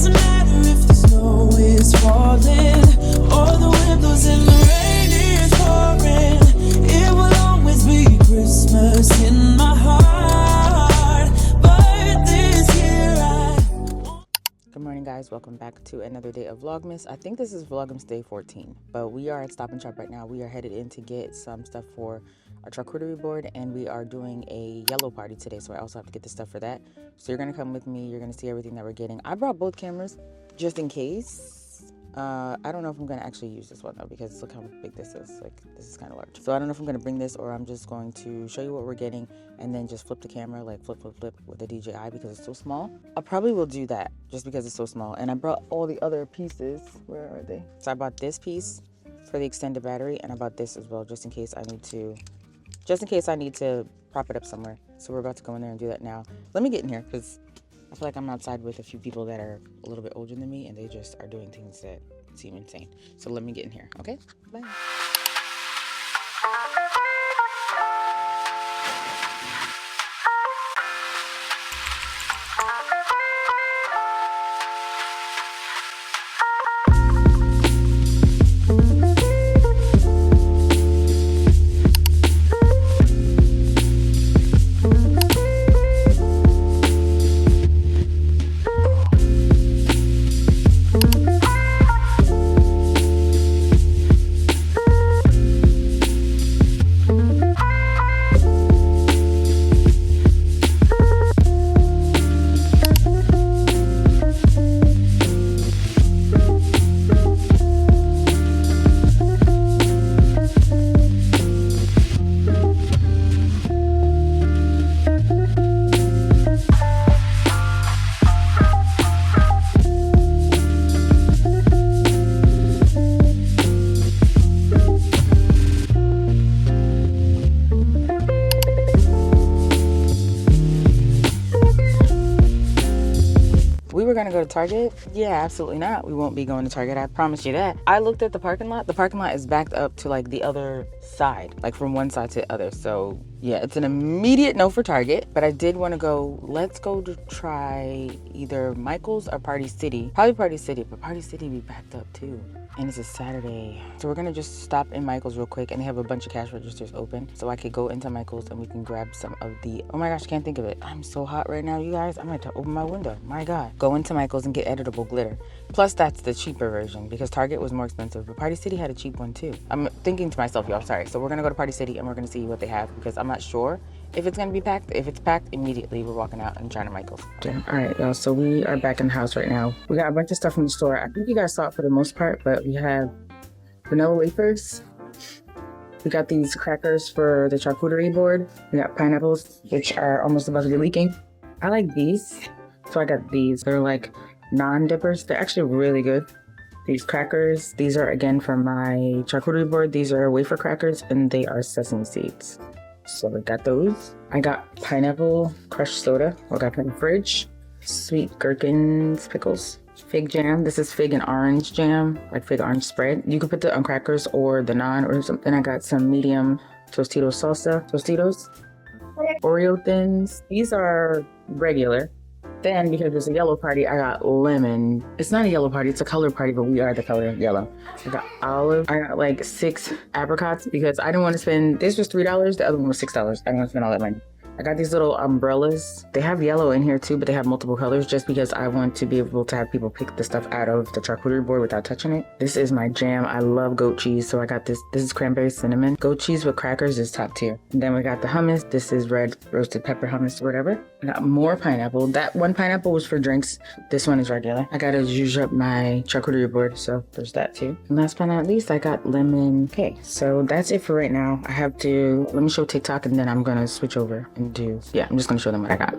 Doesn't matter if the snow is falling or the wind blows and the rain is pouring. It will always be Christmas in my heart. But this year Good morning, guys. Welcome back to another day of Vlogmas. I think this is Vlogmas day 14, but we are at Stop and Shop right now. We are headed in to get some stuff for our charcuterie board, and we are doing a yellow party today, so I also have to get the stuff for that. So you're gonna come with me. You're gonna see everything that we're getting. I brought both cameras just in case. I don't know if I'm gonna actually use this one though, because look how big this is. Like, this is kind of large. So I don't know if I'm gonna bring this or I'm just going to show you what we're getting and then just flip the camera, like flip with the DJI because it's so small. I probably will do that just because it's so small. And I brought all the other pieces. Where are they? So I bought this piece for the extended battery, and I bought this as well just in case I need to prop it up somewhere. So we're about to go in there and do that now. Let me get in here because I feel like I'm outside with a few people that are a little bit older than me, and they just are doing things that seem insane. So let me get in here, okay? Bye. We were gonna go to Target. Yeah, absolutely not. We won't be going to Target. I promise you that. I looked at the parking lot. The parking lot is backed up to like the other side, like from one side to the other. So yeah, it's an immediate no for Target. But I did want to go. Let's go to try either Michael's or Party City. Probably Party City, but Party City be backed up too. And it's a Saturday. So we're gonna just stop in Michael's real quick, and they have a bunch of cash registers open. So I could go into Michael's and we can grab some of the, oh my gosh, I can't think of it. I'm so hot right now, you guys. I'm gonna have to open my window. My God. Go into Michael's and get editable glitter. Plus that's the cheaper version because Target was more expensive, but Party City had a cheap one too. I'm thinking to myself, y'all, sorry. So we're gonna go to Party City and we're gonna see what they have because I'm not sure if it's gonna be packed. If it's packed, immediately we're walking out and trying to Michael's. All right, y'all, so we are back in the house right now. We got a bunch of stuff from the store. I think you guys saw it for the most part, but we have vanilla wafers. We got these crackers for the charcuterie board. We got pineapples, which are almost about to be leaking. I like these, so I got these. They're like non-dippers. They're actually really good. These crackers, these are again from my charcuterie board. These are wafer crackers and they are sesame seeds. So we got those. I got pineapple crushed soda. I got from the fridge. Sweet gherkins, pickles. Fig jam. This is fig and orange jam, like fig orange spread. You can put the on crackers or the naan or something. I got some medium Tostitos salsa, Tostitos. Oreo thins. These are regular. Then, because it's a yellow party, I got lemon. It's not a yellow party, it's a color party, but we are the color yellow. I got olive. I got like 6 apricots because I didn't want to spend, this was $3, the other one was $6. I didn't want to spend all that money. I got these little umbrellas. They have yellow in here too, but they have multiple colors just because I want to be able to have people pick the stuff out of the charcuterie board without touching it. This is my jam. I love goat cheese, so I got this. This is cranberry cinnamon. Goat cheese with crackers is top tier. And then we got the hummus. This is red roasted pepper hummus or whatever. I got more pineapple. That one pineapple was for drinks. This one is regular. I gotta zhuzh up my charcuterie board, so there's that too. And last but not least, I got lemon. Okay, so that's it for right now. I have to, let me show TikTok and then I'm gonna switch over and do, yeah, I'm just gonna show them what I got.